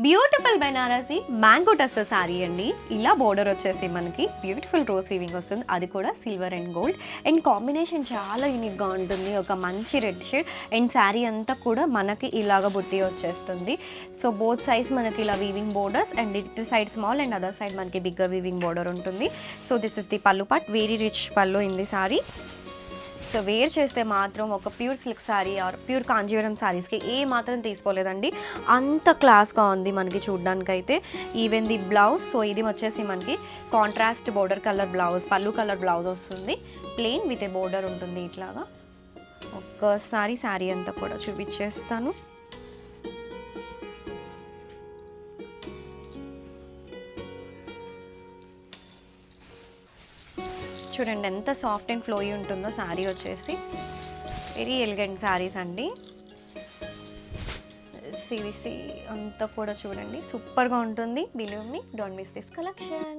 Beautiful Banarasi mango tussar sari అండి. ఇలా border వచ్చేసి మనకి బ్యూటిఫుల్ రోజ్ వీవింగ్ వస్తుంది, అది కూడా silver and gold. And combination చాలా యూనిక్గా ఉంటుంది, ఒక మంచి రెడ్ షేడ్. అండ్ శారీ అంతా కూడా మనకి ఇలాగ బుట్టి వచ్చేస్తుంది. సో బోత్ సైడ్స్ మనకి ఇలా వీవింగ్ బోర్డర్స్, అండ్ ఇటు side small and other side మనకి బిగ్గర్ వీవింగ్ బోర్డర్ ఉంటుంది. So this is the pallu part, very rich pallu in the sari. So wear చేస్తే మాత్రం ఒక pure silk sari or pure Kanjeevaram శారీస్కి ఏ మాత్రం తీసుకోలేదండి, అంత క్లాస్గా ఉంది మనకి చూడ్డానికైతే. ఈవెన్ ది బ్లౌజ్, సో ఇది వచ్చేసి మనకి contrast border colour blouse, pallu colour blouse వస్తుంది. ప్లెయిన్ విత్ ఏ బోర్డర్ ఉంటుంది ఇట్లాగా. ఒక్కసారి శారీ అంతా కూడా చూపించేస్తాను. చూడండి ఎంత సాఫ్ట్ అండ్ ఫ్లోయీ ఉంటుందో శారీ వచ్చేసి. వెరీ ఎలిగెంట్ శారీస్ అండి. సివిసి అంతా కూడా చూడండి సూపర్గా ఉంటుంది. Believe me, don't miss this collection.